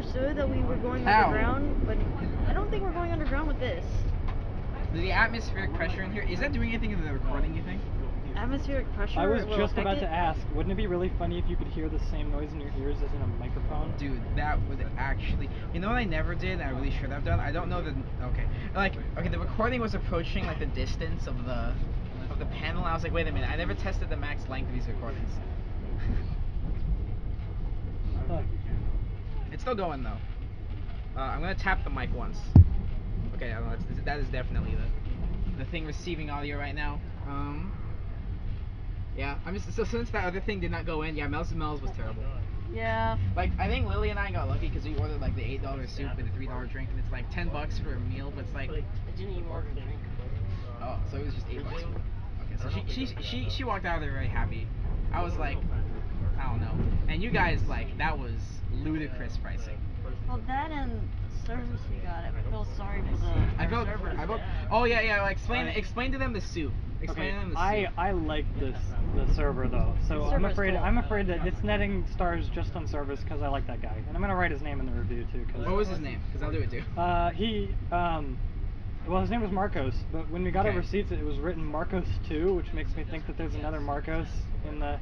understood that we were going How? underground, but I don't think we're going underground with this. The atmospheric pressure in here, is that doing anything in the recording, you think? Atmospheric pressure. I was will just affect about it? to ask, wouldn't it be really funny if you could hear the same noise in your ears as in a microphone? Dude, that would actually... You know what I never did and I really should have done? I don't know the... Okay. Okay, the recording was approaching, like, the distance of the panel. I was like, wait a minute, I never tested the max length of these recordings. It's still going, though. I'm gonna tap the mic once. Okay, I don't know, that is definitely the thing receiving audio right now. Yeah, so since that other thing did not go in, yeah, Mel's was terrible. Yeah. Like, I think Lily and I got lucky because we ordered like the $8 soup and the $3 drink, and it's like $10 for a meal, but it's like... I didn't even order a drink. Oh, so it was just $8 for it. Okay, so she walked out of there very happy. I was like, I don't know. And you guys, like, that was ludicrous pricing. Well, that and the service we got, I feel sorry for the servers. Oh yeah, like, explain to them the soup. Explain to them the soup. I like the server though, so I'm afraid that it's netting stars just on service because I like that guy, and I'm gonna write his name in the review too. Cause what was his name? Because I'll do it too. Well, his name was Marcos, but when we got our receipts, it was written Marcos 2, which makes me think that there's another Marcos in the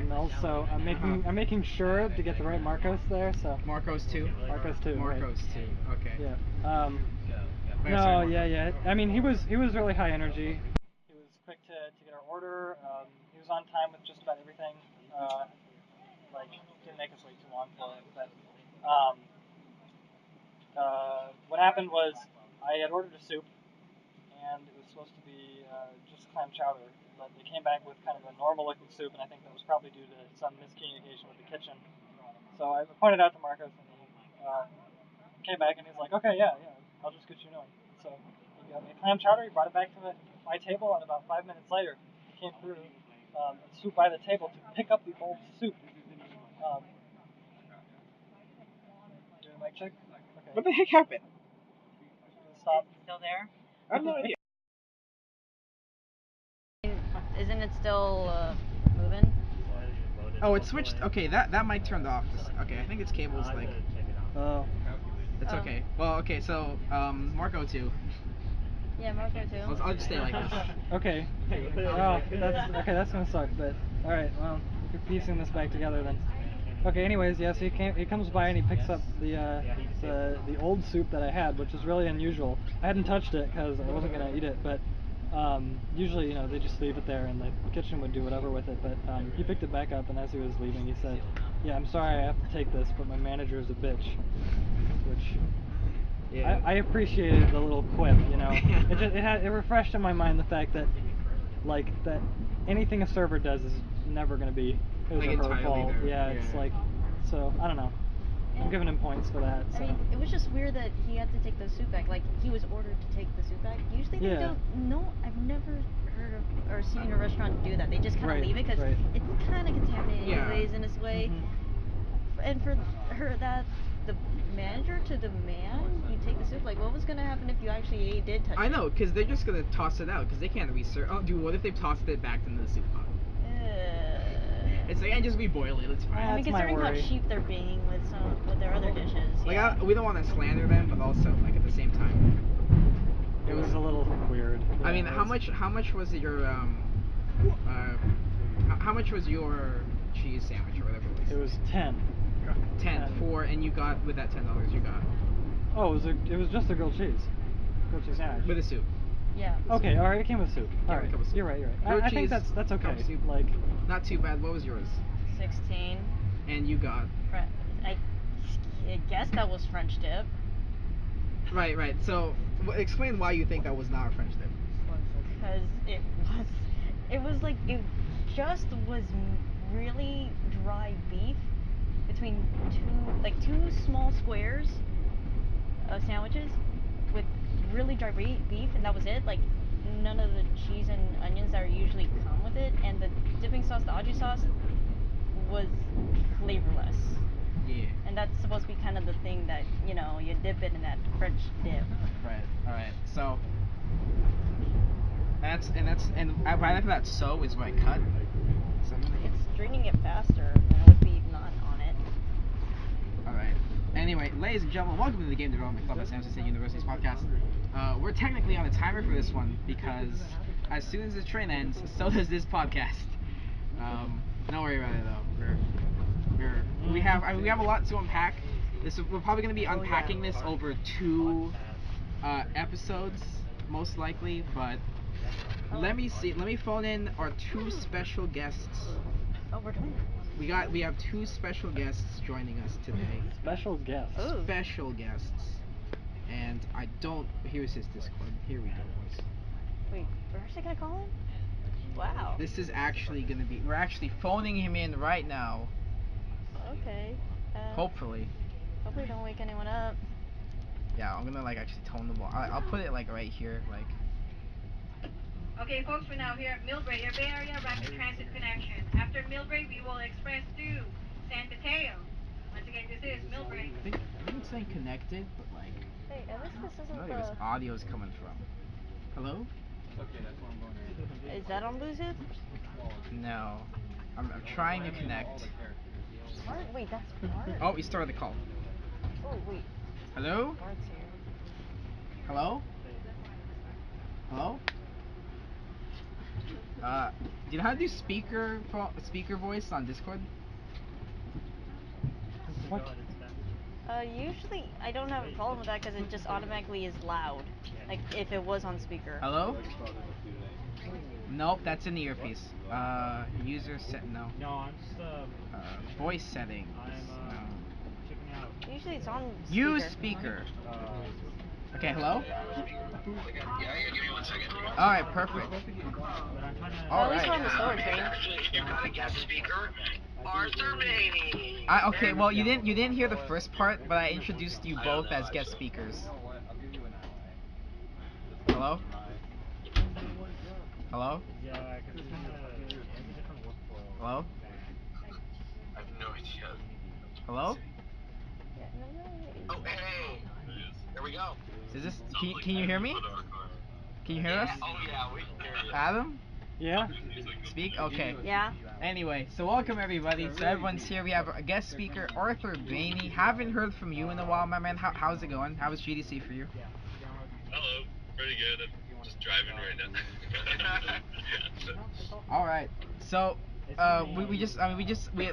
Mel's. So I'm making sure to get the right Marcos there. So Marcos 2. Marcos 2. Marcos 2. Okay. Yeah. No, yeah. I mean, he was really high energy. He was quick to get our order. He was on time with just about everything. Like, didn't make us wait too long for it. But what happened was I had ordered a soup, and it was supposed to be just clam chowder. But they came back with kind of a normal-looking soup, and I think that was probably due to some miscommunication with the kitchen. So I pointed out to Marcos, and he came back, and he's like, "Okay, yeah, I'll just get you new one." So he got me a clam chowder. He brought it back to my table, and about 5 minutes later, he came through and soup by the table to pick up the old soup. Doing a mic check? Okay. What the heck happened? Stop. Still there? I have no idea. Isn't it still moving? Oh, it switched. Okay, that mic turned off. Okay, I think its cable's like... Oh. It's okay. Well, okay, so, Marco 2. Yeah, Marco 2. I'll just stay like this. Okay. Well, that's gonna suck, but... Alright, well, we're piecing this back together then. Okay, anyways, yeah, so he comes by and he picks up the old soup that I had, which is really unusual. I hadn't touched it because I wasn't gonna eat it, but usually, they just leave it there and the kitchen would do whatever with it, but he picked it back up, and as he was leaving, he said, "Yeah, I'm sorry I have to take this, but my manager is a bitch," which... Yeah. I appreciated the little quip, it refreshed in my mind the fact that, like, that anything a server does is never going to be his or her fault. Yeah, it's like, so, I don't know. I'm giving him points for that. So. I mean, it was just weird that he had to take the soup back. Like, he was ordered to take the soup back. Usually they don't. No, I've never heard of or seen a restaurant do that. They just kind of leave it because it's kind of contaminated anyways in its way. And for the manager to demand you take the soup, like, what was gonna happen if you actually did touch it? I know, because they're just gonna toss it out because they can't research. Oh, dude, what if they tossed it back into the soup pot? It's like, just reboil it. It's fine. I mean, considering how cheap they're being with their other dishes. Like, we don't want to slander them, but also, like, at the same time, it was a little weird. I mean, how much was your how much was your cheese sandwich or whatever it was? It was 10. 10 for, and you got with that $10 you got. Oh, it was just a grilled cheese sandwich with a soup. Yeah. Okay, all right, it came with soup. All right, you're right. I think that's okay. Soup. Like, not too bad. What was yours? 16. And you got? I guess that was French dip. Right. So, explain why you think that was not a French dip. Because it just was really dry beef between two small squares of sandwiches with really dry beef, and that was it. Like, none of the cheese and onions that usually come with it, and the dipping sauce, the aji sauce, was flavorless. Yeah. And that's supposed to be kind of the thing that, you dip it in that French dip. Right. Alright. So and right after that so is what I cut. It's draining it faster than it would be not on it. Alright. Anyway. Anyway, ladies and gentlemen, welcome to the Game Development Club at San Jose State University's podcast. We're technically on a timer for this one because as soon as the train ends, so does this podcast. Don't worry about it though. We have a lot to unpack. We're probably going to be unpacking this over 2 episodes, most likely. But let me phone in our 2 special guests. Oh, we're doing it. We have 2 special guests joining us today. Special guests. Ooh. Special guests. And here's his Discord. Here we go, boys. Wait, we're actually gonna call him? Wow. This is actually gonna be, we're actually phoning him in right now. Okay. Hopefully. Hopefully don't wake anyone up. Yeah, I'm gonna like actually tone the ball. I'll put it like right here, like. Okay, folks, we're now here at Millbrae, your Bay Area rapid transit connection. After Millbrae, we will express to San Mateo. Once again, this is Millbrae. I think it's saying connected, but like. Hey, at least this I isn't don't know where this audio's coming from. Hello? Is that on Bluetooth? No. I'm trying to connect. Mark? Wait, that's Mark? Oh, he started the call. Oh, wait. Hello? Mark's here. Hello? Hello? Do you know how to do speaker voice on Discord? What? Usually I don't have a problem with that because it just automatically is loud. Like if it was on speaker. Hello? Nope, that's in the earpiece. User set no. No, I'm just voice settings. I'm checking out. Usually it's on speaker. Use speaker. Okay, hello? Give me 1 second. Alright, perfect. But I'm trying to. Well, at least we're on the Alright. slower train. Actually, if you've got a guest speaker, Arthur Beatty. Okay, well you didn't hear the first part, but I introduced you both as guest speakers. Hello? Hello? Yeah, because it's kind of a different workflow. Hello? I have no idea. Hello? Yeah, no, Oh, hey. There we go. Is this? Can you hear me? Can you hear us? Oh, yeah, we can hear you. Adam? Yeah? Speak? Okay. Yeah. Anyway, so welcome everybody. So everyone's here. We have a guest speaker, Arthur Bainey. Haven't heard from you in a while, my man. How's it going? How was GDC for you? Hello, pretty good. I'm just driving right now. All right. So we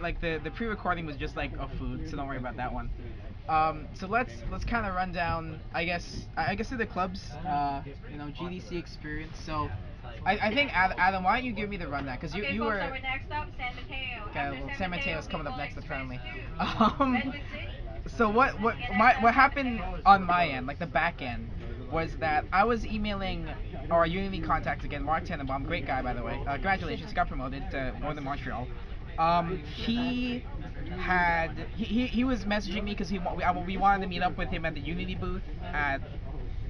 like the pre-recording was just like a food, so don't worry about that one. So let's kind of run down, I guess to the club's GDC experience. So I think Adam, why don't you give me the rundown, because Okay, you folks, were. so we're next up, San Mateo. Okay, After well, San Mateo's coming up we will next apparently. express to Redwood City. So what happened on my end, like the back end, was that I was emailing our Unity contacts again, Mark Tenenbaum, great guy by the way. Congratulations, he got promoted to Northern Montreal. He was messaging me because we wanted to meet up with him at the Unity booth at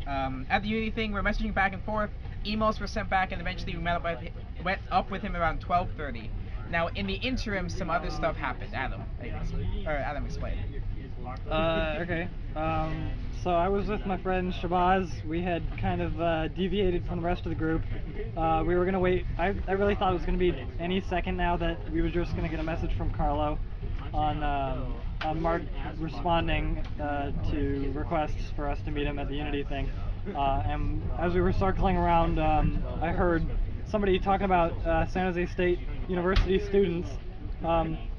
the Unity thing. We're messaging back and forth. Emails were sent back, and eventually we went up with him around 12:30. Now, in the interim, some other stuff happened. Adam explain. Okay. So I was with my friend Shabazz. We had kind of deviated from the rest of the group. We were gonna wait. I really thought it was gonna be any second now that we were just gonna get a message from Carlo on Mark responding to requests for us to meet him at the Unity thing. And as we were circling around, I heard somebody talking about San Jose State University students,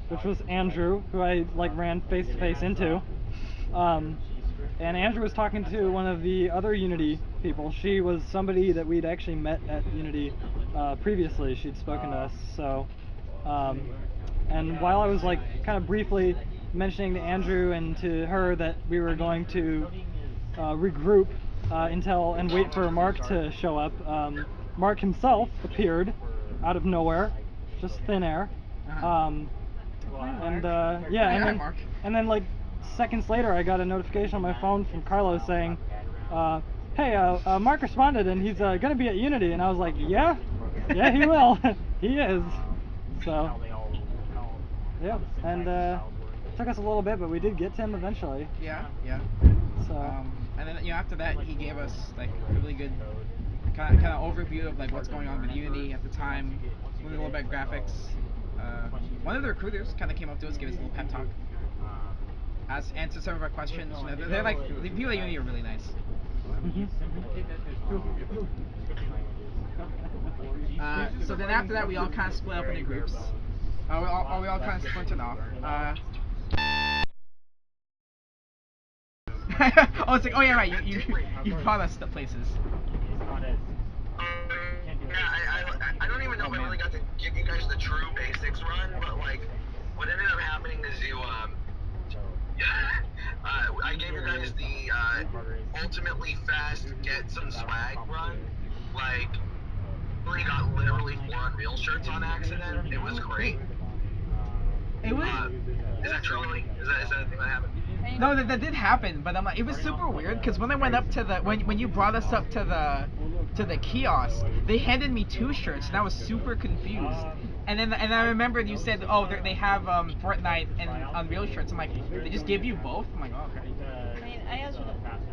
which was Andrew, who I ran face to face into. And Andrew was talking to one of the other Unity people. She was somebody that we'd actually met at Unity previously. She'd spoken to us. So, and while I was kind of briefly mentioning to Andrew and to her that we were going to regroup and wait for Mark to show up, Mark himself appeared out of nowhere, just thin air. And then seconds later, I got a notification on my phone from Carlos saying, "Hey, Mark responded, and he's gonna be at Unity." And I was like, "Yeah, he will. He is." So, yeah, and it took us a little bit, but we did get to him eventually. Yeah. So, And then after that, he gave us a really good kind of overview of what's going on with Unity at the time. A little bit graphics. One of the recruiters kind of came up to us, gave us a little pep talk. answer some of our questions. You know, they're like the people that you meet are really nice. So then after that, we all kind of split up into groups. We all kind of splintered off. Oh, it's like, oh yeah, right. You brought us to places. It's not as. Yeah, I don't even know if I really got to give you guys the true basics run, but like, what ended up happening is I gave you guys the ultimately fast get some swag run. Like, we got literally 4 Unreal shirts on accident. It was great. It was. Is that true? Really? Is that a thing that happened? No, that did happen, but I'm like, it was super weird because when I went up to the when you brought us up to the kiosk, they handed me 2 shirts and I was super confused. And I remembered you said, oh, they have Fortnite and Unreal shirts. I'm like, they just give you both? I'm like, oh, okay. I mean, I also.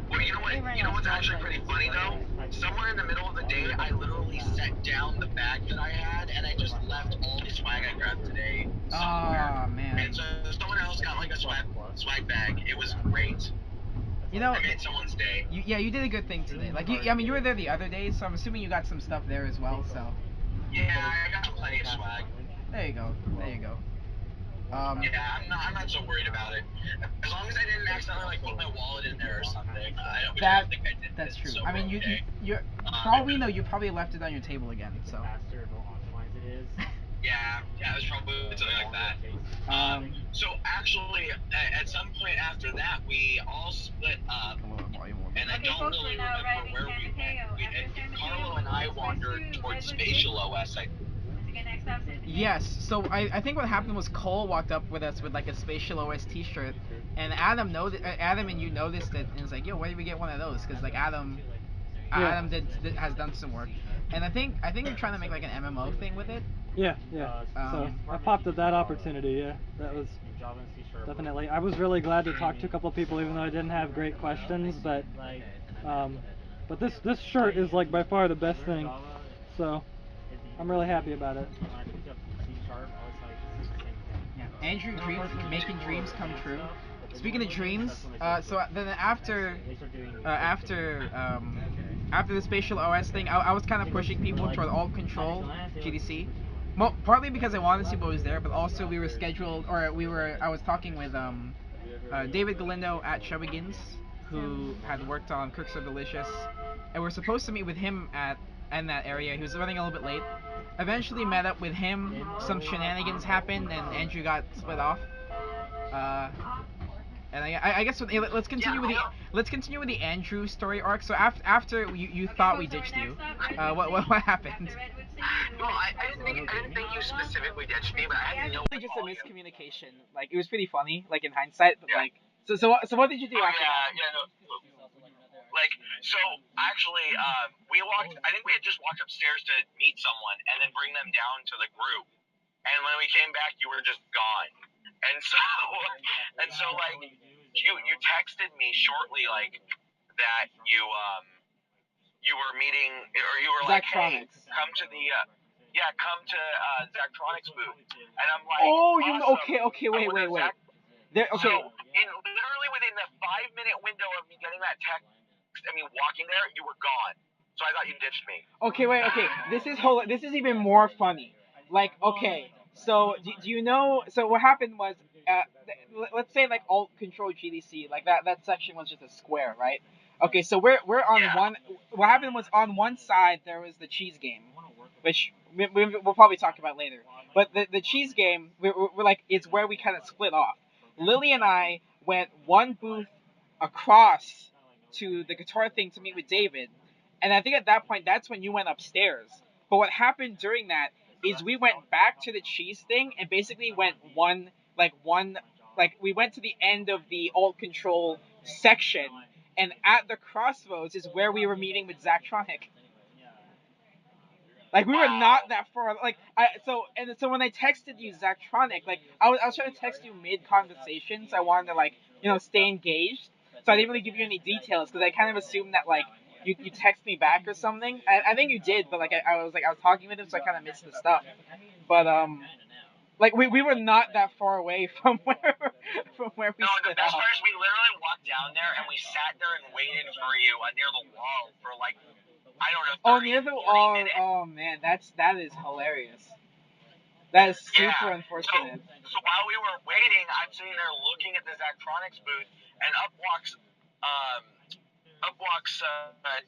Well, you know what's actually pretty funny though? Somewhere in the middle of the day, I literally set down the bag that I had and I just left all the swag I grabbed today somewhere. Oh man. And so someone else got like a swag bag. It was great. You know, I made someone's day. you did a good thing today. Like, I mean, you were there the other day, so I'm assuming you got some stuff there as well. So. Yeah, I got plenty of swag. There you go. There you go. Yeah, I'm not so worried about it. As long as I didn't accidentally like put my wallet in there or something. I don't think I did. That's true. So I mean, you're probably you probably left it on your table again. So. Faster, more optimized it is. Yeah, it was probably something like that. So actually, at some point after that, we all split up, and I don't really remember where we went. Carlo and I wandered towards Spatial OS. Yes. So I think what happened was Cole walked up with us with like a Spatial OS T-shirt, and Adam and you noticed it, and was like, yo, where did we get one of those? Because like Adam has done some work, and I think you're trying to make like an MMO thing with it. Yeah. So I popped at that opportunity. Yeah, that was definitely. I was really glad to talk to a couple of people, even though I didn't have great questions. But this shirt is like by far the best thing. So I'm really happy about it. Yeah, Andrew making dreams come true. Speaking of dreams, so then after the Spatial OS thing, I was kind of pushing people toward alt control GDC. Partly because I wanted to see what was there, but also we were scheduled, I was talking with David Galindo at Shubigans, who had worked on Cooks Are Delicious, and we're supposed to meet with him in that area. He was running a little bit late. Eventually met up with him. Some shenanigans happened, and Andrew got split off. And I guess let's continue with the Andrew story arc. So after you thought we ditched you, what happened? Well, I didn't think you specifically ditched me, but I had no. Just a miscommunication. Like, it was pretty funny, like in hindsight, but like, so what did you do after that? Yeah, no. Like, so actually, I think we had just walked upstairs to meet someone and then bring them down to the group. And when we came back, you were just gone. And so like, you texted me shortly, like, that you were meeting, or you were like, hey, come to the, come to Zachtronics booth. And I'm like, oh, awesome. Okay, wait. So, literally within the 5-minute window of me getting that text, walking there, you were gone. So I thought you ditched me. Okay. This is even more funny. Like, okay, so do you know? So what happened was, let's say like alt control GDC, like that section was just a square, right? Okay, so we're on one. What happened was on one side there was the cheese game, which we'll probably talk about later. But the cheese game, we're like, it's where we kind of split off. Lily and I went one booth across to the guitar thing to meet with David, and I think at that point that's when you went upstairs. But what happened during that is we went back to the cheese thing and basically went we went to the end of the alt control section, and at the crossroads is where we were meeting with Zachtronic. Like, we were not that far. Like, so when I texted you Zachtronic, like, I was trying to text you mid conversation, so I wanted to stay engaged. So I didn't really give you any details because I kind of assumed that like you text me back or something. I think you did, but like I was talking with him, so I kind of missed the stuff. But like we were not that far away from where we No, the split best out. part is we sat there and waited for you near the wall for like, I don't know, 30, Oh, near the 40 minutes. oh man, that is hilarious. That is super Yeah. unfortunate. So while we were waiting, I'm sitting there looking at the Zachtronics booth, and up walks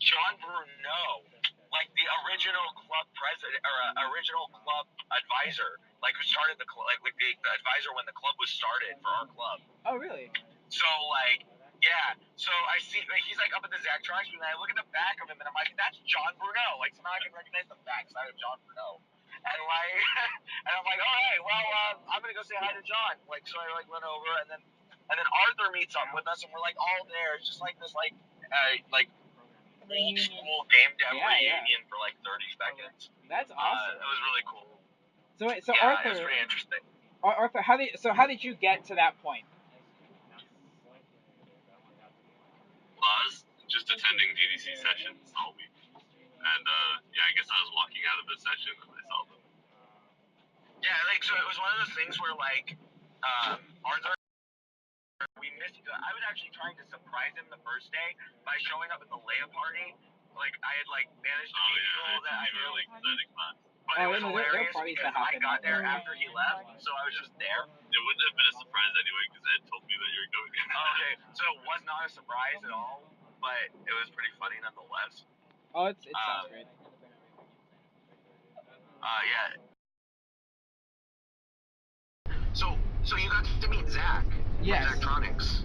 John Bruneau, like the original club president or original club advisor, like who started the club, like the advisor when the club was started for our club. Oh really? So like, yeah. So I see he's like up at the Zachtronics booth, and I look at the back of him, and I'm like, that's John Bruneau. Like somehow I can recognize the back side of John Bruneau. And like, and I'm like, oh hey, well, I'm gonna go say hi to John. Like, so I like went over, and then Arthur meets up with us, and we're like all there. It's just like this like old school game dev reunion for like 30 seconds. That's awesome. It was really cool. So yeah, Arthur, it was pretty interesting. Arthur, how did you get to that point? Well, I was just attending GDC sessions all week. And, yeah, I guess I was walking out of the session and I saw them. Yeah, like, so it was one of those things where, like, Arthur, we missed, I was actually trying to surprise him the first day by showing up at the Leia party. Like, I had, like, managed to meet people that I knew. Really exciting fun. But it was hilarious because I got there after he left, so I was just there. It wouldn't have been a surprise anyway because Ed told me that you were going. Okay, so it was not a surprise at all, but it was pretty funny nonetheless. Oh, it sounds great. Yeah. So you got to meet Zach. Yes. Zachtronics.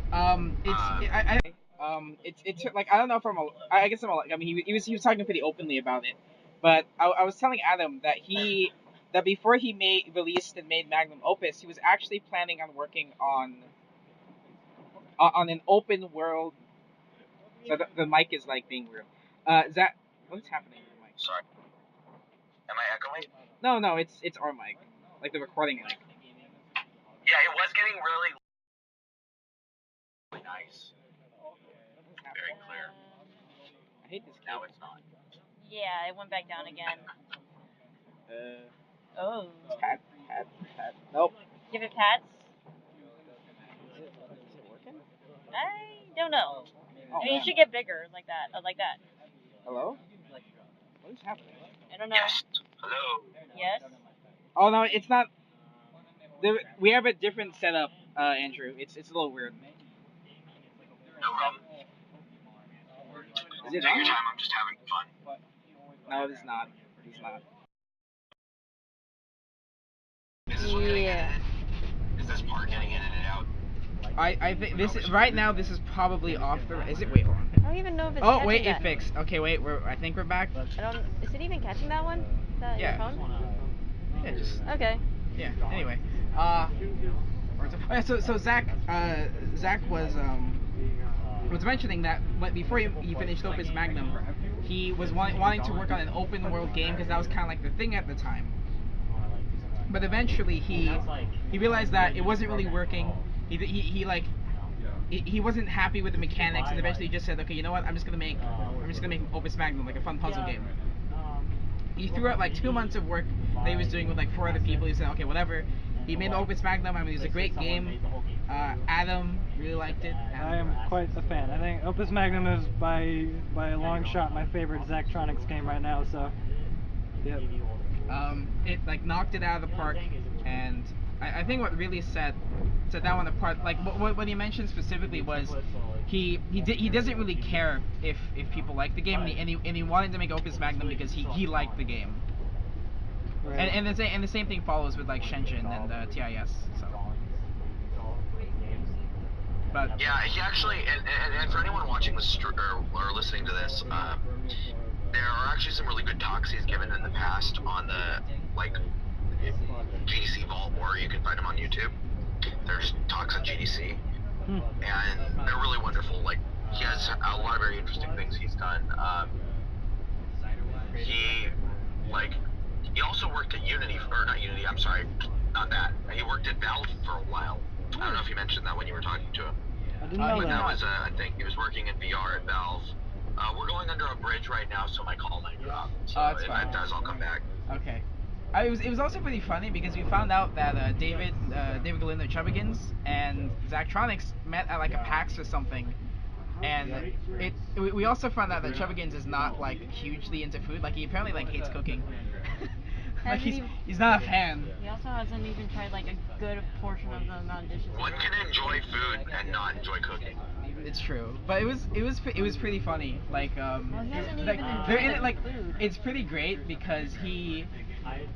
It's like I don't know from I guess I mean he was talking pretty openly about it, but I was telling Adam that before he released and made Magnum Opus, he was actually planning on working on an open world. So the mic is like being weird. Zach, what's happening with the mic? Sorry. Am I echoing? No, it's our mic, like the recording mic. Yeah, it was getting really nice. Very clear. I hate this. Now it's not. Yeah, it went back down again. Oh. Pat. Nope. Give it pats? Is it working? I don't know. Oh, I mean, man. it should get bigger, like that. Like that. Hello? What is happening? I don't know. Yes. Hello. Yes? Oh no, it's not. We have a different setup, Andrew. It's a little weird. No problem. Is it Take your on? time. I'm just having fun. No, it is not. It's not. Is this one getting edited? Is this part getting edited out? I think this is right now. This is probably off the. Is it? Wait, hold on. I don't even know if it's Oh catching wait, that. it fixed. Okay, wait. I think we're back. I don't. Is it even catching that one? Yeah. Your phone? Yeah, just. Okay. Yeah. Anyway. So Zach was mentioning that before he finished Opus Magnum, he was wanting to work on an open world game because that was kind of like the thing at the time. But eventually he realized that it wasn't really working. He wasn't happy with the mechanics, and eventually he just said, okay, you know what? I'm just gonna make Opus Magnum, like a fun puzzle game. He threw out like 2 months of work that he was doing with like 4 other people. He said, okay, whatever. He made Opus Magnum. I mean, it was a great game. Adam really liked it. I am quite a fan. I think Opus Magnum is by a long shot my favorite Zachtronics game right now. So, yep. It like knocked it out of the park, and I think what really set that one apart, like what he mentioned specifically was he doesn't really care if people like the game, and he wanted to make Opus Magnum because he liked the game. Right. And the same thing follows with like Shenzhen and TIS. So. But Yeah, he actually, and for anyone watching this or listening to this, there are actually some really good talks he's given in the past on the GDC Vault, or you can find them on YouTube. There's talks on GDC, and they're really wonderful. Like, he has a lot of very interesting things he's done. He also worked at Unity, or not Unity, I'm sorry, not that. He worked at Valve for a while. I don't know if you mentioned that when you were talking to him. I didn't know But that that. was a thing. He was working in VR at Valve. We're going under a bridge right now, so my call might drop. So that's if fine. it does, I'll come back. okay. It was also pretty funny because we found out that David Galindo Chubbigans and Zachtronics met at like a PAX or something And we also found out that Chubbagins is not like hugely into food. Like he apparently like hates cooking. Like he's not a fan. He also hasn't even tried like a good portion of the amount of dishes. One can enjoy food and not enjoy cooking. It's true, but it was pretty funny. Like Well, he hasn't like even they're enjoyed in it like food. it's pretty great because they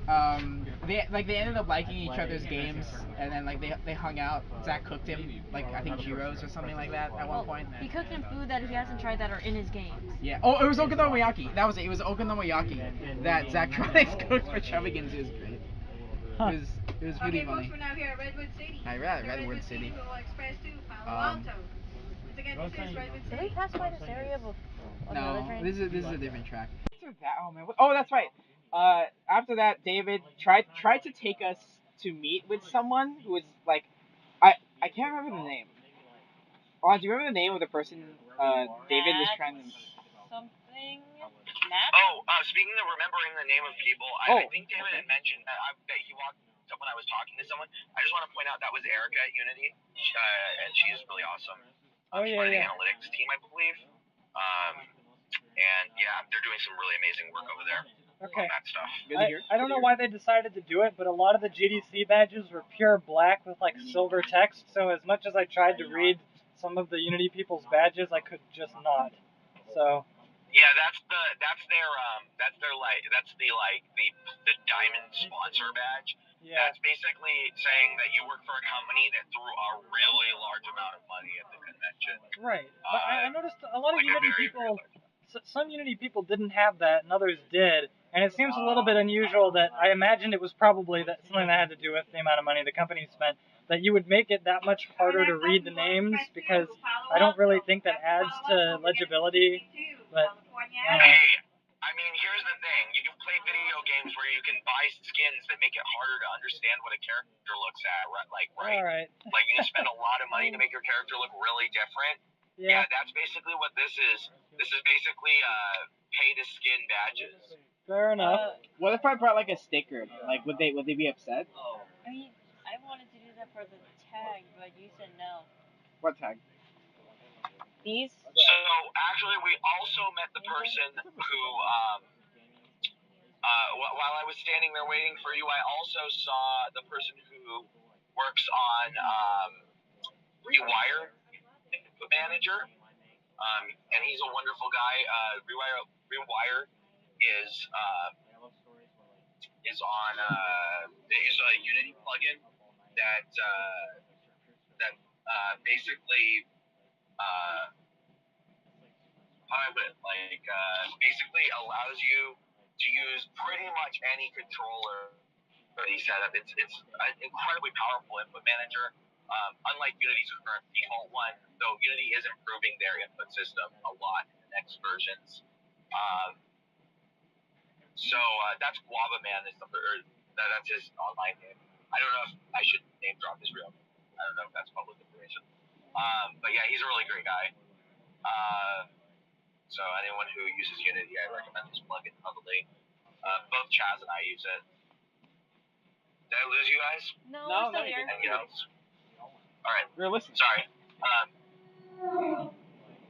ended up liking each other's games, and then like they hung out. Zach cooked him like I think gyros or something like that at one point. He cooked him food that he hasn't tried that are in his games. Yeah. Oh, it was okonomiyaki. That was it. It was okonomiyaki that Zachtronics cooked for Chubbagins. It was great. It was really Okay, funny. folks, we're now here at Redwood City. Alright, After Redwood City. we will express to Palo Alto. Once again, this is Redwood Did City. we pass by this area on the other No, train? this is a different track. Oh man. Oh, that's right. After that, David tried to take us to meet with someone who was like, I can't remember the name. Oh, do you remember the name of the person David was trying to? Something. Matt? Oh, speaking of remembering the name of people, I think David had mentioned that he walked up when I was talking to someone. I just want to point out that was Erica at Unity, and she's really awesome. She's part of the analytics team, I believe. And yeah, they're doing some really amazing work over there. Okay. On that stuff. I don't know why they decided to do it, but a lot of the GDC badges were pure black with like silver text. So as much as I tried to read some of the Unity people's badges, I could just not. So. Yeah, that's the diamond sponsor badge. Yeah. That's basically saying that you work for a company that threw a really large amount of money at the convention. Right. But I noticed a lot of like Unity people. Some Unity people didn't have that, and others did. And it seems a little bit unusual that I imagined it was probably that something that had to do with the amount of money the company spent. That you would make it that much harder to read the names, because I don't really think that adds to legibility. But Hey, I mean, here's the thing: you can play video games where you can buy skins that make it harder to understand what a character looks at, right? All right. Like you can spend a lot of money to make your character look really different. Yeah, that's basically what this is. This is basically pay to skin badges. Fair enough. What if I brought like a sticker? Like would they be upset? I mean, I wanted to do that for the tag, but you said no. What tag? These? So actually, we also met the person who, while I was standing there waiting for you, I also saw the person who works on Rewire, input manager, and he's a wonderful guy. Rewire is on is a Unity plugin that basically basically allows you to use pretty much any controller for the setup. It's an incredibly powerful input manager. Unlike Unity's current default one, though Unity is improving their input system a lot in the next versions. So that's Guava Man is that's his online name. I don't know if I should name drop his real name. I don't know if that's public information. But yeah, he's a really great guy. So anyone who uses Unity, I recommend this plugin heavily. Both Chaz and I use it. Did I lose you guys? No, we're still here. Anything else? All right. We're listening. Sorry.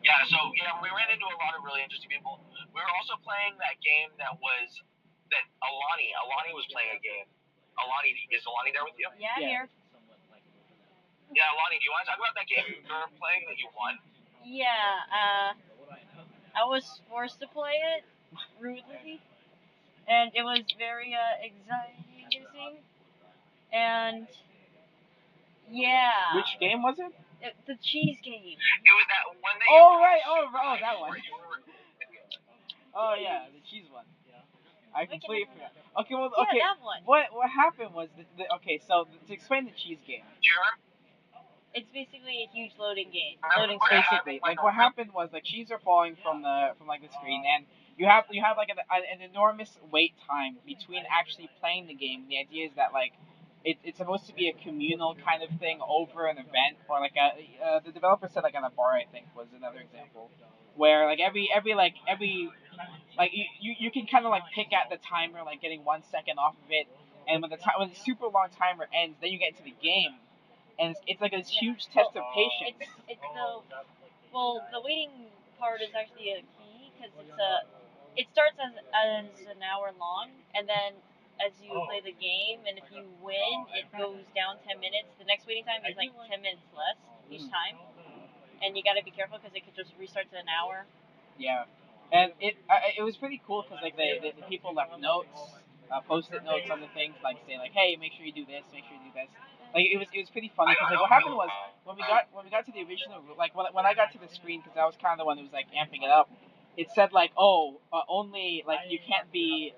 Yeah, so we ran into a lot of really interesting people. We were also playing that game that Alani was playing a game. Is Alani there with you? Yeah, I'm here. Yeah, Alani, do you want to talk about that game you were playing that you won? Yeah, I was forced to play it rudely, and it was very anxiety-inducing. And yeah. Which game was it? The cheese game. It was that one that that one. Oh yeah, the cheese one. I completely forgot. Okay, well, okay. Yeah, that one. What happened was so to explain the cheese game. Do you remember? It's basically a huge loading game. Basically, like what happened was the cheese are falling from the screen, and you have like an enormous wait time between actually playing the game. The idea is that like it's supposed to be a communal kind of thing over an event, or like the developer said like on a bar, I think was another example, where like every you can kind of like pick at the timer, like getting 1 second off of it, and when the super long timer ends, then you get into the game. and it's like a huge test of patience. It's the waiting part is actually a key because it starts as an hour long, and then as you play the game, and if you win, it goes down 10 minutes. The next waiting time is like 10 minutes less each time, and you gotta be careful because it could just restart to an hour. Yeah, and it was pretty cool because like the people left notes, post-it notes on the things like saying like, hey, make sure you do this, make sure you do this. Like it was pretty funny because like what happened was when we got to the original, like when I got to the screen, because I was kind of the one who was like amping it up, it said like, oh, only like you can't be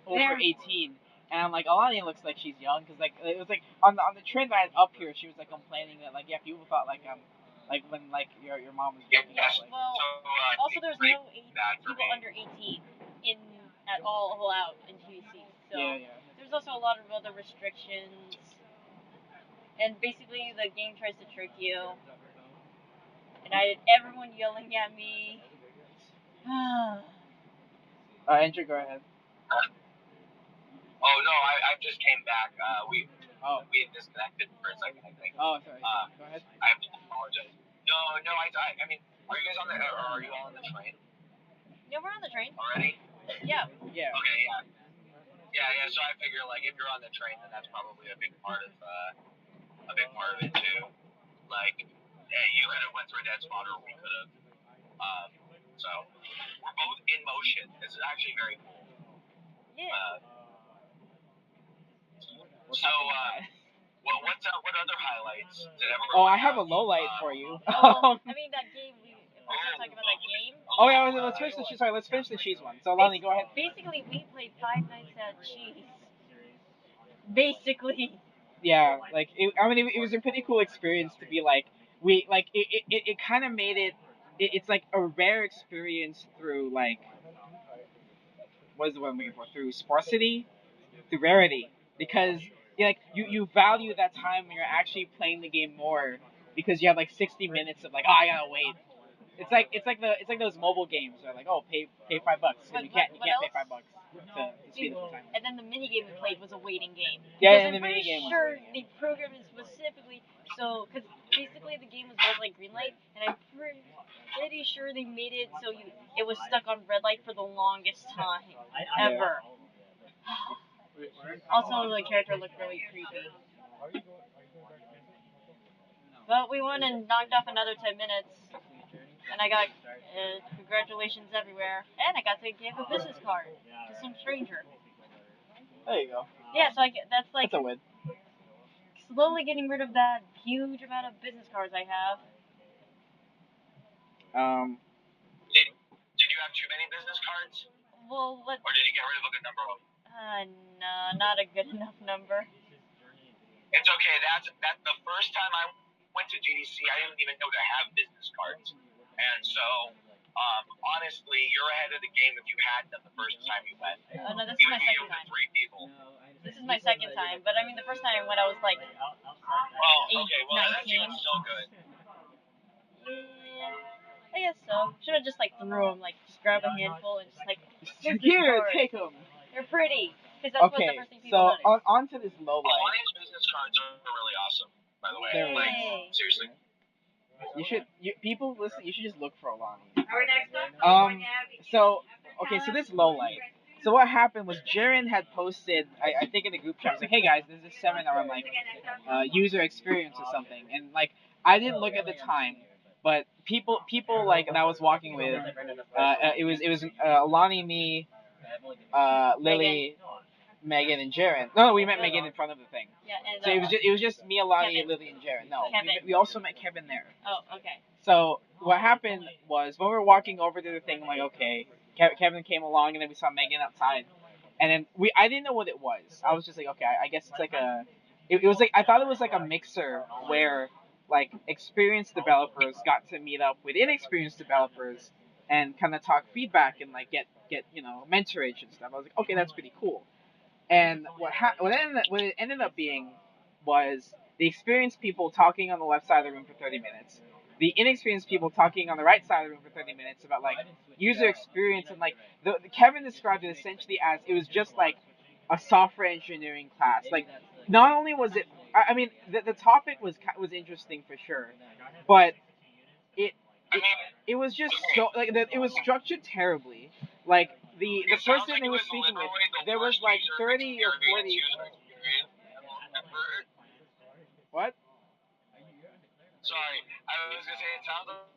over 18. And I'm like, Alani looks like she's young, because like it was like on the train ride up here, she was like complaining that like, yeah, people thought like like when like your mom was Yeah, joking about, like, Well, also there's no people under 18 in at all allowed in GDC. So yeah. there's also a lot of other restrictions, and basically the game tries to trick you. And I had everyone yelling at me. Andrew, go ahead. Oh no, I just came back. We had disconnected for a second, I think. Oh, sorry. Go ahead. I have to apologize. No, I mean, are you guys on the or are you all on the train Yeah, we're on the train. already? Yeah. Yeah. Okay, yeah. So I figure like if you're on the train, then that's probably a big part of it too. Like, you could have went through a dead spot, or we could have. So we're both in motion. This is actually very cool. Yeah. What other highlights did everyone? Oh, I have a low light for you. I mean that game. If we're still talking about that game. Oh yeah, let's finish the let's finish the cheese one. So Lonnie, go ahead. Basically, we played Five Nights at Cheese. Basically. Yeah, like it was a pretty cool experience to be like it kind of made it's like a rare experience through like what is the word I'm looking for, through sparsity, through rarity, because you value that time when you're actually playing the game more, because you have like 60 minutes of like, oh, I gotta wait. It's like those mobile games where like, oh, pay $5 and you can't pay $5 to speed up the time. And then the mini game we played was a waiting game. Yeah, and the mini game. Sure, they programmed it specifically so because basically the game was red light, green light, and I'm pretty sure they made it so it was stuck on red light for the longest time ever. Also, the character looked really creepy. But we won and knocked off another 10 minutes. And I got congratulations everywhere. And I got to give a business card to some stranger. There you go. Yeah, so that's like That's a win. slowly getting rid of that huge amount of business cards I have. Did you have too many business cards? Well, or did you get rid of a good number of them? No, not a good enough number. It's okay. That's the first time I went to GDC, I didn't even know to have business cards, and so honestly, you're ahead of the game if you had them the first time you went. Oh no, this is my second time. 3 people. This is my second time, but I mean the first time when I was like 8, okay, well 19. that's even still good. Yeah, I guess so. Should have just like threw them, like just grab a handful and just like here, take them. They're pretty. Because that's what the first thing people notice. On to this low light. Alani's business cards are really awesome, by the way. They're like, seriously. People listen. You should just look for Alani. Our next up, So this low light. So what happened was Jaren had posted, I think in the group chat, was like, hey guys, there's this seminar on like user experience or something, and like I didn't look at the time, but people like that I was walking with, it was Alani, me, Lily, Megan, and Jaren. No, we met Megan in front of the thing. Yeah, and, so it was just me, Alani, Kevin. Lily, and Jaren. No, Kevin. we also met Kevin there. Oh, okay. So what happened was when we were walking over to the thing, I'm like, okay. Kevin came along, and then we saw Megan outside, and then I didn't know what it was. I was just like, okay, I guess it's like it was like, I thought it was like a mixer where like experienced developers got to meet up with inexperienced developers and kind of talk feedback and like get mentorage and stuff. I was like, okay, that's pretty cool. And what it ended up being was the experienced people talking on the left side of the room for 30 minutes. The inexperienced people talking on the right side of the room for 30 minutes about like user experience, and like Kevin described it essentially as it was just like a software engineering class. Like not only was it I mean, the topic was interesting for sure, but it I mean, it was just so like it was structured terribly. Like the it sounds person like they it were was speaking with, literally the there was worst like user 30 or 40. user experience ever. What? Sorry, I was gonna say it sounds like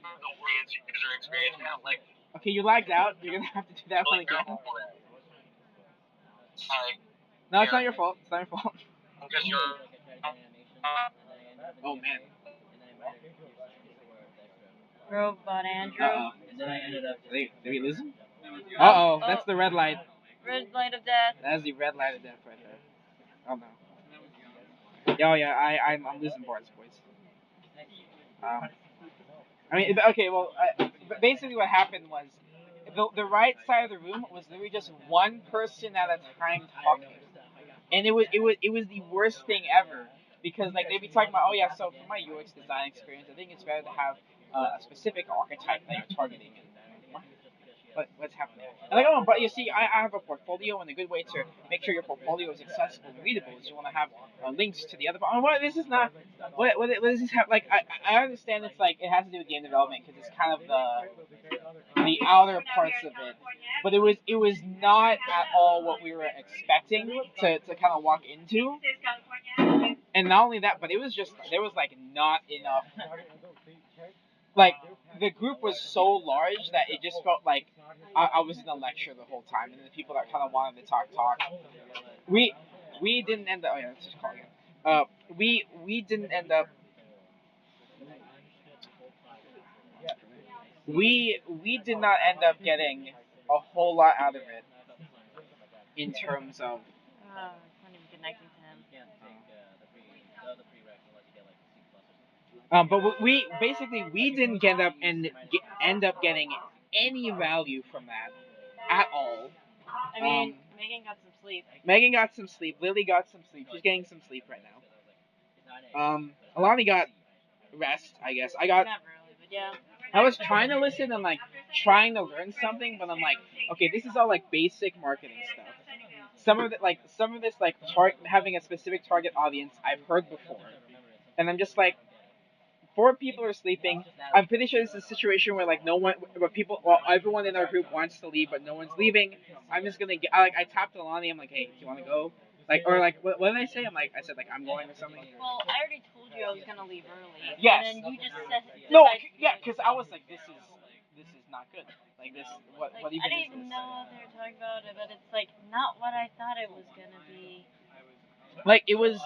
the worst user experience. Kind of like Okay, you lagged out. You're gonna have to do that one really again. terrible. Sorry, No, it's not your fault. It's not your fault. because you're. Oh man. Robot Andrew. Uh oh. Did we lose him? Uh oh. That's the red light. Red light of death. That's the red light of death right there. Oh no. Oh yeah. I'm losing Bart's voice. I mean, okay. Well, basically what happened was the right side of the room was literally just one person at a time talking. And it was the worst thing ever because like they'd be talking about, oh yeah, so for my UX design experience, I think it's better to have a specific archetype that you're targeting. What's happening? And like, oh, but you see, I have a portfolio, and a good way to make sure your portfolio is accessible and readable is you want to have links to the other. Oh, what this is not. What does this have? Like, I understand it's like it has to do with game development because it's kind of the outer parts of it, but it was not at all what we were expecting to kind of walk into. And not only that, but it was just there was like not enough. Like the group was so large that it just felt like I was in a lecture the whole time, and the people that kind of wanted to talk. We didn't end up. Oh yeah, let's just call it. We didn't end up. We did not end up getting a whole lot out of it in terms of. Oh, I can't even connecting to him. But we basically we didn't end up getting any value from that at all. I mean, Megan got some sleep. Megan got some sleep. Lily got some sleep. She's getting some sleep right now. Alani got rest, I guess. Not really, but yeah. I was trying to listen and like trying to learn something, but I'm like, okay, this is all like basic marketing stuff. Some of this like having a specific target audience I've heard before, and I'm just like, 4 people are sleeping. I'm pretty sure this is a situation where like no one, everyone in our group wants to leave, but no one's leaving. I'm just gonna I tapped Alani. I'm like, hey, do you want to go? Like, or like, what did I say? I said like I'm going or something. Well, I already told you I was gonna leave early. Yes. And then you just said. No, yeah, because I was like, this is not good. Like this, what Like, even I is didn't this? know what they were talking about, but it's like not what I thought it was gonna be. Like it was,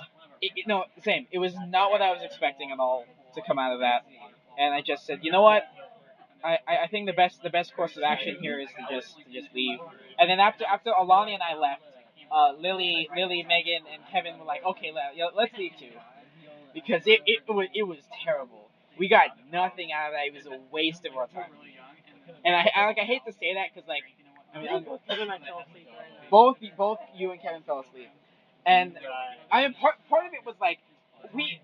no, same. It was not what I was expecting at all to come out of that. And I just said, you know what? I think the best course of action here is to just leave. And then after Alani and I left, Lily, Megan, and Kevin were like, okay, let's leave too, because it was terrible. We got nothing out of that. It was a waste of our time. And I hate to say that because like I mean both you and Kevin fell asleep, and I mean part of it was like we.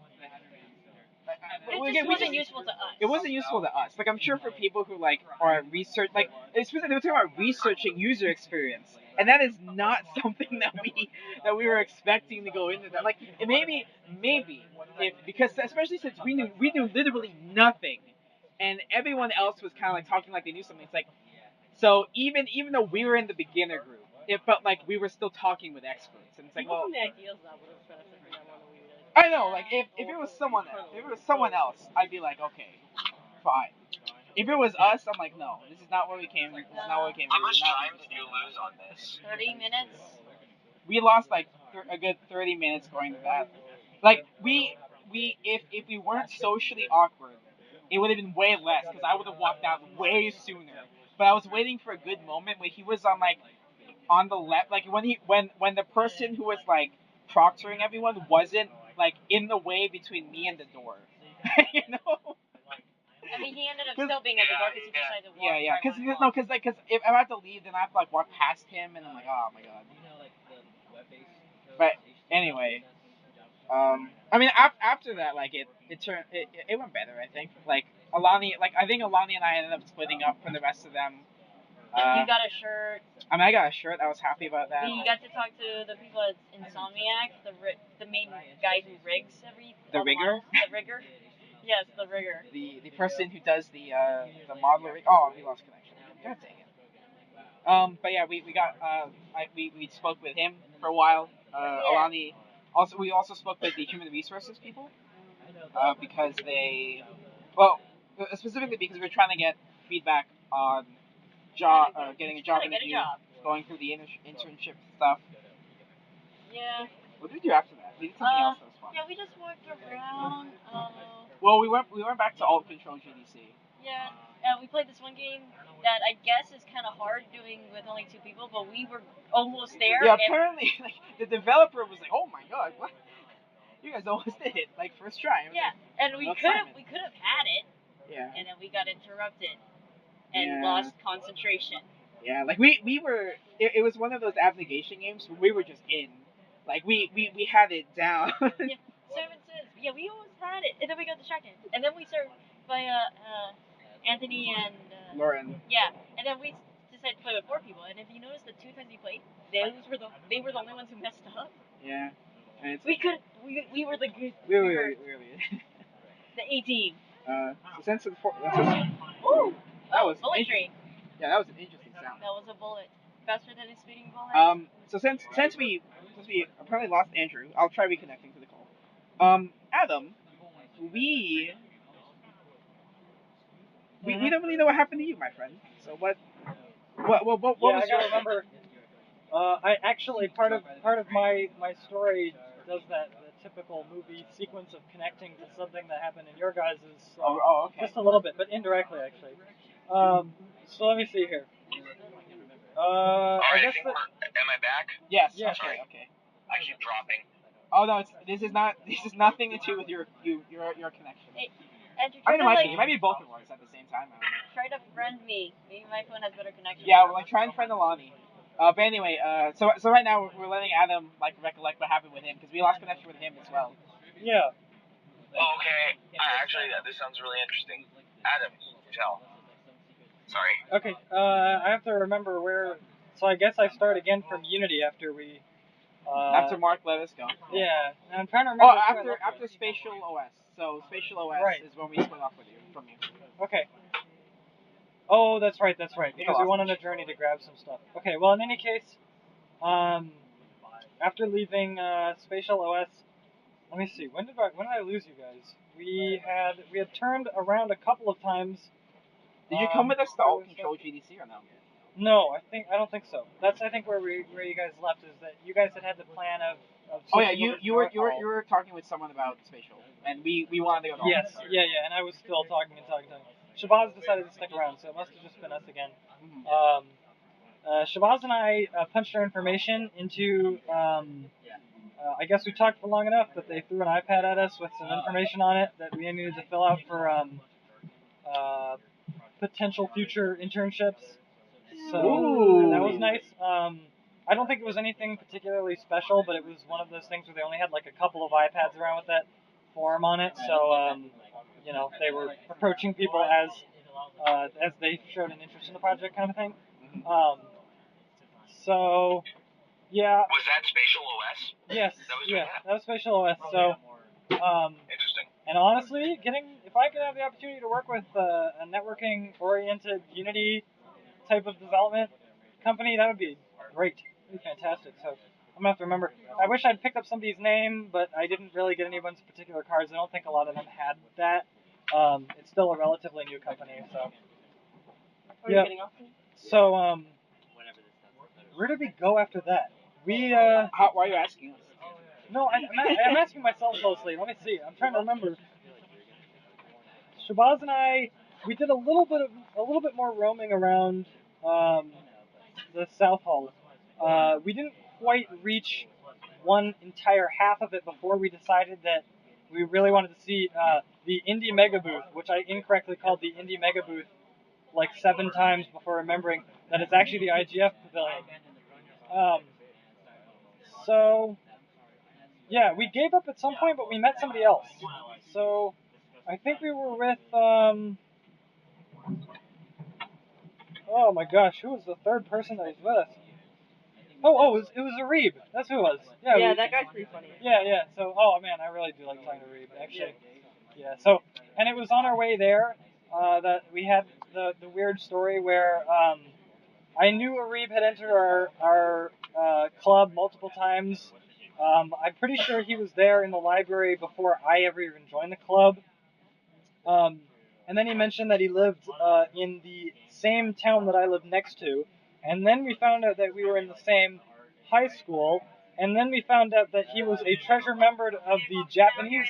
It wasn't useful to us. It wasn't useful to us. Like I'm sure for people who like are research, like especially they were talking about researching user experience, and that is not something that we were expecting to go into. That like maybe if because especially since we knew literally nothing, and everyone else was kind of like talking like they knew something. It's like so even though we were in the beginner group, it felt like we were still talking with experts, and it's like well. I know, like if it was someone else, I'd be like, okay, fine. If it was us, I'm like, no, this is not what we came. This is not what we came. How much time did you lose on this? 30 minutes. We lost like a good 30 minutes going to that. Like if we weren't socially awkward, it would have been way less because I would have walked out way sooner. But I was waiting for a good moment where he was on the left, like when the person who was like proctoring everyone wasn't like in the way between me and the door. You know? I mean, he ended up still being at the door because he decided to walk. Yeah. Because if I have to leave, then I have to like walk past him, and I'm like, oh my god. But anyway, I mean, after that, like it went better. I think I think Alani and I ended up splitting up from the rest of them. You got a shirt. I mean, I got a shirt. I was happy about that. We got to talk to the people at Insomniac, the main guy who rigs The all rigger? models. The rigger. Yes, the rigger. The person who does the modeler. Oh, we lost connection. God dang it. But yeah, we got we spoke with him for a while. Alani. Also, we also spoke with the human resources people. Because they, well, specifically because we're trying to get feedback on getting a job interview, going through the internship stuff. Yeah. What did we do after that? We did something else that was fun. Yeah, we just walked around. Well, we went back to Alt Control GDC. Yeah, we played this one game that I guess is kind of hard doing with only 2 people, but we were almost there. Yeah, apparently, like, the developer was like, "Oh my god, what? You guys almost did it, like first try." Yeah, and we could have had it. Yeah. And then we got interrupted and lost concentration. Yeah, like we were. It was one of those abnegation games where we were just in. Like we had it down. Yeah, 7 says. Yeah, we almost had it, and then we got distracted, and then we started by Anthony and Lauren. Yeah, and then we decided to play with 4 people, and if you notice, the 2 times we played, they were the only ones who messed up. Yeah. And We were the good. We were. The 18. So since the Ooh, that was bullet train. Yeah, that was an interesting sound. That was a bullet. Faster than a speeding bullet. So since we apparently lost Andrew, I'll try reconnecting to the call. Adam, we don't really know what happened to you, my friend. So what was I your gotta remember. I actually part of my story does that the typical movie sequence of connecting to something that happened in your guys' okay. just a little bit, but indirectly actually. So let me see here. I guess am I back? Yes. Yeah. Okay. I keep dropping. Oh no, this is nothing to do with your connection. Hey, Andrew, I mean, try it might be both of ours at the same time. I don't know. try to friend me. Maybe my phone has better connection. Yeah, well, like try and friend Alani. But anyway, so right now we're letting Adam like recollect what happened with him because we lost connection with him as well. Yeah. Okay. Actually, this sounds really interesting. Adam, tell. Sorry. Okay. I have to remember where. So I guess I start again from Unity after we. After Mark let us go. Yeah, and I'm trying to remember. Oh, after Spatial OS. So Spatial OS is when we split off from you. Okay. Oh, that's right. Because we went on a journey to grab some stuff. Okay. Well, in any case, after leaving Spatial OS, let me see. When did I lose you guys? We had turned around a couple of times. Did you come with us to Alt Control GDC or no? No, I don't think so. That's I think where you guys left is that you guys had the plan of. Oh yeah, you were talking with someone about Spatial, and we wanted to go to Alt Control. Yeah, and I was still talking. Shabazz decided to stick around, so it must have just been us again. Shabazz and I punched our information into. I guess we talked for long enough, but they threw an iPad at us with some information on it that we needed to fill out for potential future internships. So that was nice. I don't think it was anything particularly special, but it was one of those things where they only had like a couple of iPads around with that form on it. So they were approaching people as they showed an interest in the project, kind of thing. So yeah. Was that Spatial OS? Yes. That was Spatial OS. So. Interesting. And honestly, if I could have the opportunity to work with a networking-oriented Unity type of development company, that would be great. It would be fantastic. So I'm gonna have to remember. I wish I'd picked up somebody's name, but I didn't really get anyone's particular cards. I don't think a lot of them had that. It's still a relatively new company, so. Yeah. So where did we go after that? Why are you asking us? No, I'm asking myself mostly. Let me see. I'm trying to remember. Shabazz and I, we did a little bit more roaming around the South Hall. We didn't quite reach one entire half of it before we decided that we really wanted to see the Indie Mega Booth, which I incorrectly called the Indie Mega Booth like 7 times before remembering that it's actually the IGF Pavilion. So. Yeah, we gave up at some point, but we met somebody else. So, I think we were with, Oh my gosh, who was the third person that was with us? Oh, it was Arib. That's who it was. Yeah, that guy's pretty funny. Yeah. So, oh man, I really do like talking to Arib, actually. Yeah. So, and it was on our way there that we had the weird story where I knew Arib had entered our club multiple times. I'm pretty sure he was there in the library before I ever even joined the club. And then he mentioned that he lived in the same town that I live next to. And then we found out that we were in the same high school. And then we found out that he was a treasure member of the Japanese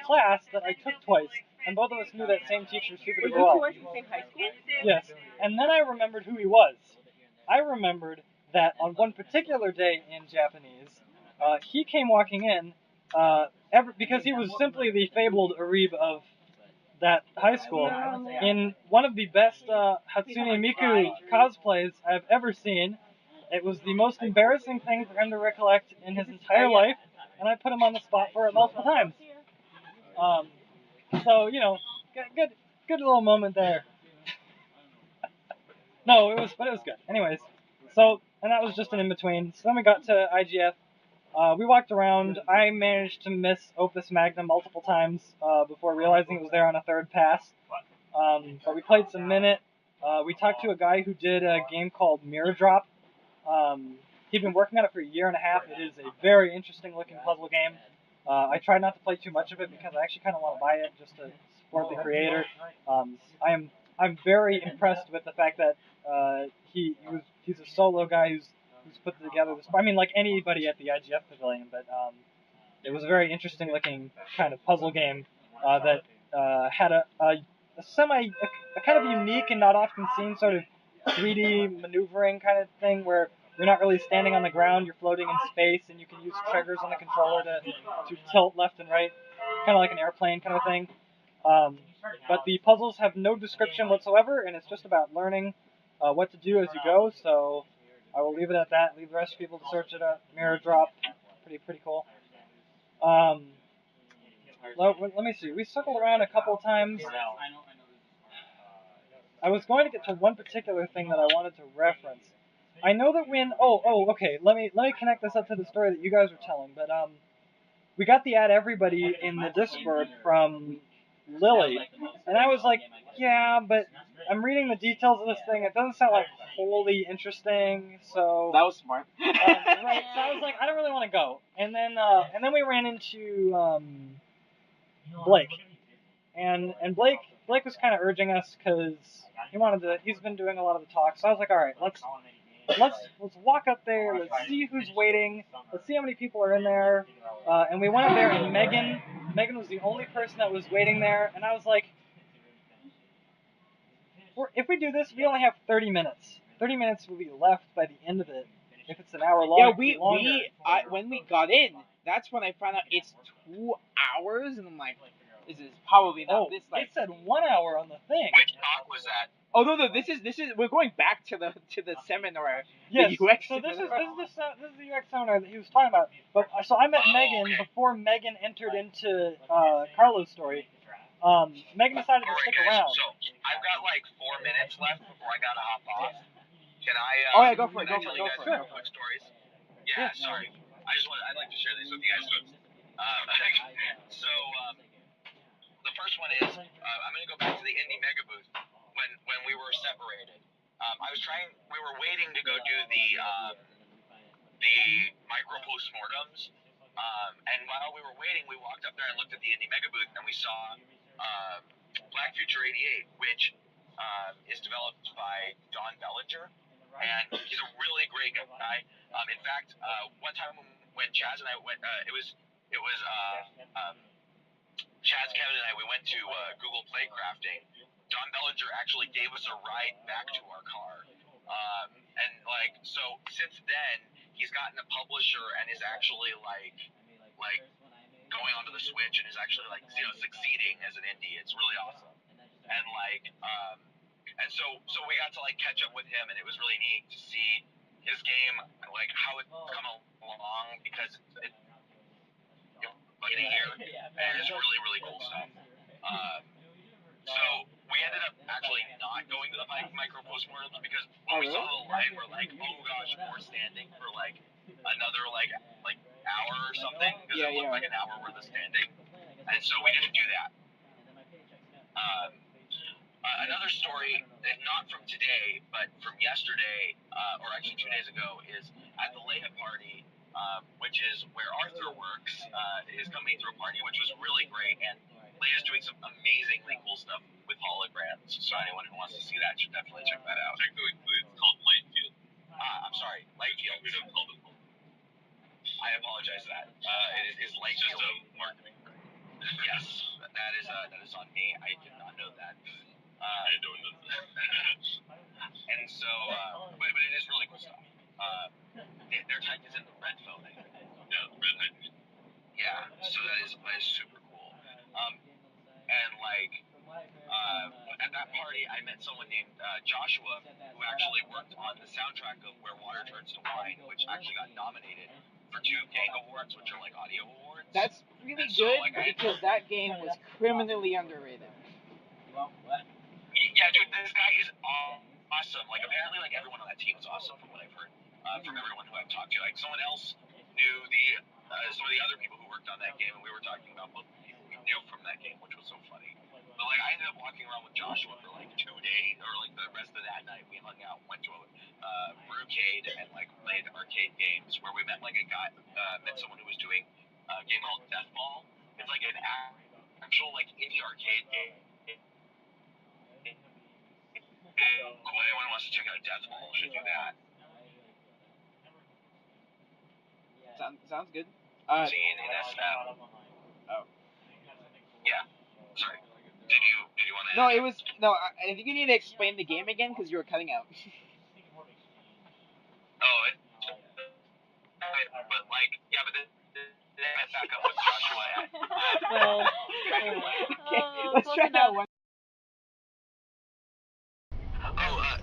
class that I took twice. And both of us knew that same teacher super Wait, duper you well. two went to the same high school? Yes. And then I remembered who he was. I remembered that on one particular day in Japanese, he came walking in because he was simply the fabled Arib of that high school in one of the best Hatsune Miku cosplays I've ever seen. It was the most embarrassing thing for him to recollect in his entire life, and I put him on the spot for it multiple times. So you know, good little moment there. No, it was good. Anyways, so and that was just an in between. So then we got to IGF. We walked around. I managed to miss Opus Magnum multiple times before realizing it was there on a third pass. But we played some Minute. We talked to a guy who did a game called Mirror Drop. He'd been working on it for a year and a half. It is a very interesting looking puzzle game. I tried not to play too much of it because I actually kind of want to buy it just to support the creator. I'm very impressed with the fact that he's a solo guy who's put together this. I mean, like anybody at the IGF Pavilion, but it was a very interesting looking kind of puzzle game that had a kind of unique and not often seen sort of 3D maneuvering kind of thing where you're not really standing on the ground, you're floating in space, and you can use triggers on the controller to tilt left and right, kind of like an airplane kind of thing. But the puzzles have no description whatsoever, and it's just about learning what to do as you go. So I will leave it at that. Leave the rest of people to search it up. Mirror Drop, pretty cool. Let me see. We circled around a couple of times. I was going to get to one particular thing that I wanted to reference. I know that when okay. Let me connect this up to the story that you guys were telling. But we got the Add Everybody in the Discord from Lily, and I was like, yeah, but I'm reading the details of this thing. It doesn't sound like wholly interesting. So That was smart. right. So I was like, I don't really want to go. And then we ran into Blake, and Blake was kind of urging us because he's been doing a lot of the talk. So I was like, all right, let's walk up there. Let's see who's waiting. Let's see how many people are in there. And we went up there, and Megan was the only person that was waiting there. And I was like, if we do this, we only have 30 minutes. 30 minutes will be left by the end of it. If it's an hour long, Yeah, when we got in, that's when I found out it's 2 hours, and I'm like, this is probably not this. Like, it said 1 hour on the thing. Which talk was that? oh no, this is we're going back to the seminar. Yes. The UX So this is seminar. the UX seminar that he was talking about. But so I met Oh, Megan okay. before Megan entered into Carlo's story. Megan decided to Alright, stick guys, around. so I've got like 4 minutes left before I gotta hop off. Can I, Oh, yeah, go for it, can I go tell for it, you go guys for it. some quick stories? Yeah, sorry. I'd like to share these with you guys. So, the first one is, I'm gonna go back to the Indie Mega Booth when we were separated. We were waiting to go do the micro postmortems. And while we were waiting, we walked up there and looked at the Indie Mega Booth, and we saw Black Future 88, which is developed by Don Bellinger, and he's a really great guy. In fact, one time when Chaz and I went, it was Chaz, Kevin, and I, we went to Google Play Crafting. Don Bellinger actually gave us a ride back to our car. And like, so since then, he's gotten a publisher and is actually like going onto the Switch and is actually like, succeeding as an indie. It's really awesome. And like, and so we got to like catch up with him, and it was really neat to see his game, like how it's come along, because it like in a year, and it's really, really cool stuff. So we ended up actually not going to the micro postmortems because when we saw the line, we're like, oh gosh, more standing for like another like hour or something because it looked like an hour worth of standing, and so we didn't do that. Another story, not from today, but from yesterday, or actually 2 days ago, is at the Leia party, which is where Arthur works, his company threw a party, which was really great, and Leia's doing some amazingly cool stuff with holograms, so anyone who wants to see that should definitely check that out. Technically, it's called Lightfield. I'm sorry, Lightfield. We don't call it. I apologize for that. It is It's Lightfield. just a marketing. Yes, that is on me. I did not know that. I don't know that. And so, but it is really cool stuff. Their tech is in the red phone, I think. Yeah, red hydrogen. Yeah, so that is super cool. And like, at that party, I met someone named Joshua, who actually worked on the soundtrack of Where Water Turns to Wine, which actually got nominated for 2 Gang Awards, which are like audio awards. That's really And so, good like, because that game was criminally underrated. Yeah, dude, this guy is awesome. Like, apparently, like, everyone on that team is awesome from what I've heard. From everyone who I've talked to. Like, someone else knew some of the other people who worked on that game, and we were talking about both the people we knew from that game, which was so funny. But, like, I ended up walking around with Joshua for, like, 2 days, or, like, the rest of that night. We hung out, went to a brewcade, and, like, played arcade games, where we met, like, met someone who was doing a game called Death Ball. It's, like, an actual, like, indie arcade game. Anyone who wants to check out Death Ball should do that. Sounds good. Seeing in SF. Oh. Yeah. Sorry. Did you want to? No, it was no. I think you need to explain the game again because you were cutting out. Oh, but like, yeah, but then I back up with Joshua. Well, okay, let's try that one.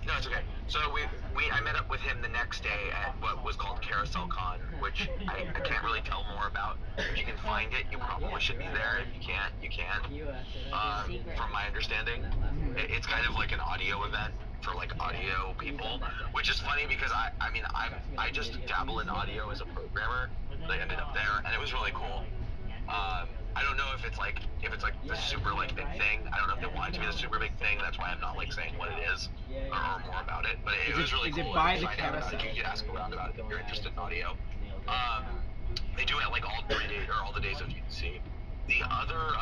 No, it's okay. So I met up with him the next day at what was called Carousel Con, which I can't really tell more about. If you can find it, you probably should be there. If you can't, you can. From my understanding, it's kind of like an audio event for like audio people, which is funny because I just dabble in audio as a programmer. But I ended up there, and it was really cool. I don't know if it's like the super like big thing. I don't know if they want it to be the super big thing. That's why I'm not like saying what it is or more about it. But it was really cool. By If the you find out about it, carousel? you can ask around about it if you're interested in audio. They do it like all 3 days or all the days of GDC. The other,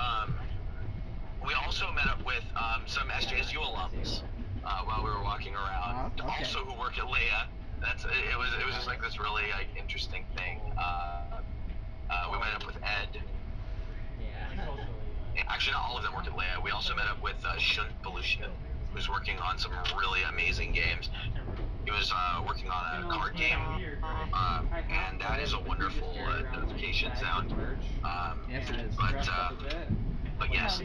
we also met up with some SJSU alums while we were walking around. Okay. Also who work at Leia. It was just like this really like interesting thing. We met up with Ed. Actually, not all of them work at Leia. We also met up with Shunt Pollution, who's working on some really amazing games. He was working on a card game, and that is a wonderful notification sound. Yes, it is. But yes.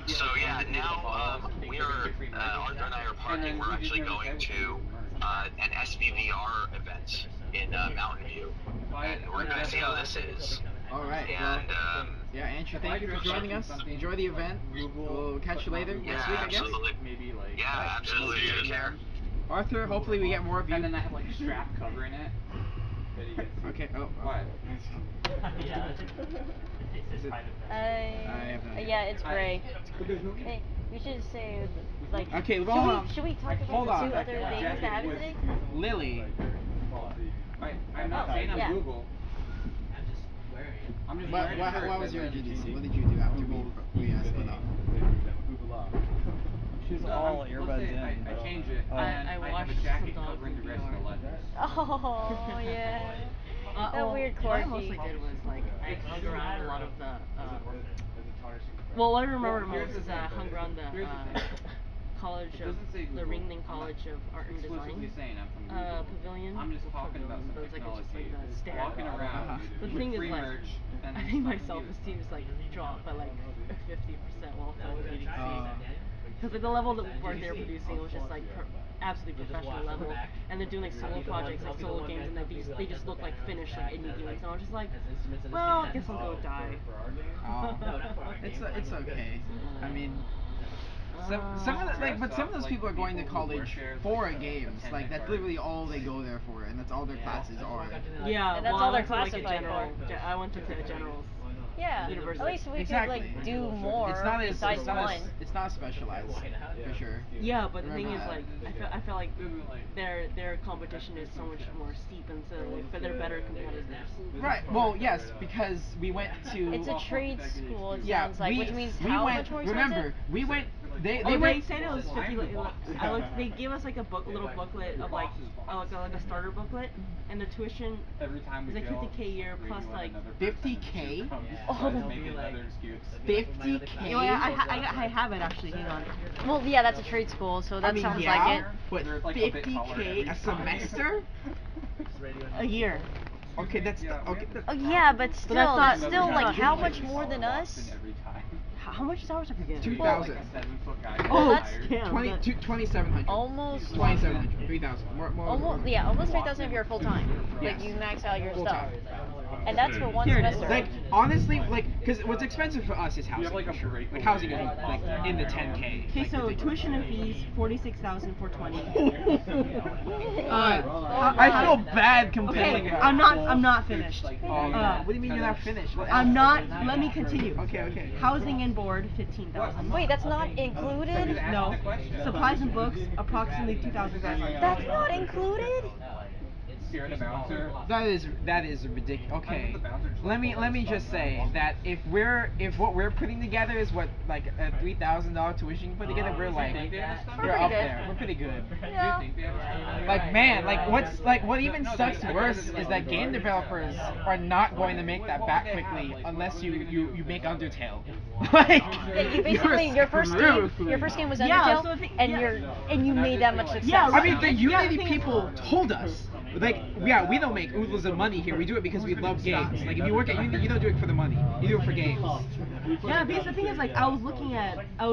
So yeah, now we are, Arthur and I are parking. We're actually going to an SVVR event in Mountain View, and we're going to see how this is. All right. And Yeah, Andrew, thank you for joining us. Enjoy the event. We'll catch you later yeah, next week, I guess. absolutely. Yeah, absolutely. Take care. Arthur, hopefully we get more of you. And then I have like a strap covering it. Okay. Oh. What? Yeah. Is it? I have no idea. Yeah, it's gray. Hey, we should say like. Okay, hold on. Should we talk about Hold the on. 2 other things that happened today? Lily. I'm not saying I'm yeah. Google. I'm just What was your GDC? What did you do after we split up? She's all earbuds in. I change it. Oh. And I I have watched a jacket some covering the rest of the letters. Oh yeah. That weird What I corgi. mostly did was like I hung around a lot of the. Well, what I remember most is I hung around the College of the Ringling College of Art and Design Saying I'm from Google. pavilion. I'm just talking about some But it's like it's just technology. like the stand. Walking around. But the thing is free like, merch, and I think my stuff to use. self-esteem is like dropped by like 50% while filming GDC. Because like the level that work they were producing was just like absolutely professional level, and they're doing like solo projects, like solo games, and like they just look like finished like indie games. And I was just like, well, I guess I'll go die. Oh, it's okay. I mean, Some of the, like, but some of those people are going to college for games. Like that's literally all they go there for, and that's all their classes are. Yeah, And that's well, all I they're went to, like, a classified general. for. I went to a general. Yeah, University. at least we Exactly. could like do more It's not as besides it's not one. as, it's not specialized for sure. Yeah, but the thing Remember is, that. like, I feel like their competition is so much more steep, and so like, they're better competitors. Right. Well, yes, because we went to. It's a trade school. It Yeah, sounds like, which means we how went. much more Remember, expensive? we went. They They went. said it was 50. I looked. They gave us like a little booklet of like a starter booklet, and the tuition is like 50K a year plus like 50K. Oh. 50K. You know, I have it actually. Hang on. Well, yeah, that's a trade school, so that I mean, sounds yeah, like it. but 50K a semester? A year. Okay, that's okay. Oh yeah, but still, that's that's not- still like not how GDC. much more than us? How much scholarship are you getting? 2,000. Oh, that's damn. 2,700. almost 2,700. 3,000. More. almost 3,000 if you're full time. Yes. Like you max out your Full stuff, time. and that's for one Here it is. semester. Like honestly, like, because what's expensive for us is housing. For sure. Like housing is like in the 10K. Okay, like, so ridiculous. tuition and fees 46,420. I feel bad complaining. Okay, I'm not finished. What do you mean you're not finished? What I'm else? not. Let me continue. Okay. Housing and board 15,000. Wait, that's not included? No. Supplies and books approximately 2,000. That's not included? That is ridiculous. Okay, let me just say that if what we're putting together is what like a $3,000 tuition you put together, we're like we're up there. We're pretty good. Yeah. Like man, what even sucks worse is that game developers are not going to make that back quickly unless you make Undertale. Like Yeah, you basically your first game was Undertale, Yeah, so and you made that much success. Yeah, I mean, the Yeah, Unity the thing is- people told us, like, yeah, we don't make oodles of money here. We do it because we love games. Like, if you work at Unity, you don't do it for the money. You do it for games. Yeah, because the thing is, like, I was looking at the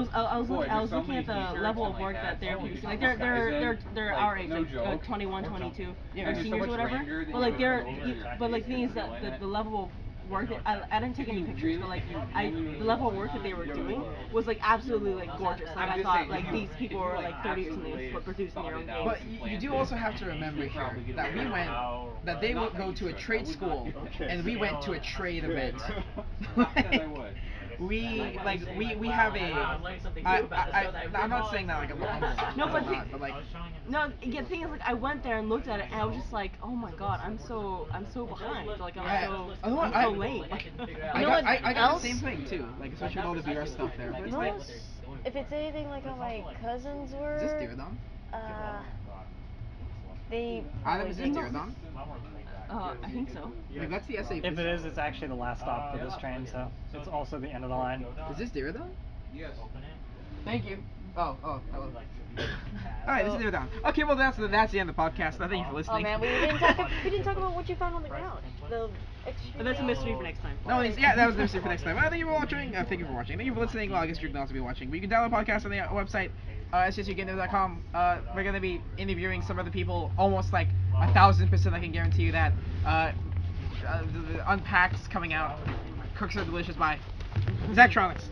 level of work that they're producing. Like, they're our age, like 21, 22, Yeah, or they're so seniors, much or whatever. But like, the thing is that the level of work that I didn't take any pictures, but like the level of work that they were doing was like absolutely like gorgeous. Like I thought like these people were like 30 years and they were producing their own games. But you do also have to remember here that they would go to a trade school and we went to a trade event. We have a. I'm not saying that like a humble. No, but but like. No, the thing is, like, I went there and looked at it, and I was just like, oh my god, I'm so behind. Like, I'm so late. I got the same thing too. Like, especially with all the VR stuff there. But it's like, If it's anything like how my cousins were, is this Diradon? they. Adam, is this Diradon? I think so. Like, that's the SA. If it is, it's actually the last stop for this train, so it's also the end of the line. Is this Diradon? Yes. Thank you. Oh, hello. Alright, this is Diradon. Okay, well that's the end of the podcast. Thank you for listening. Oh man, we didn't talk about what you found on the ground. But that's a mystery for next time. No, that was the mystery for next time. Thank you for watching. Thank you for watching. Thank you for listening. Well, I guess you can also be watching. But you can download the podcast on the website, sjsugamer.com. We're going to be interviewing some other people, almost like 1,000%. I can guarantee you that. The Unpacked's coming out. Cooks are delicious. Bye. Zachtronics.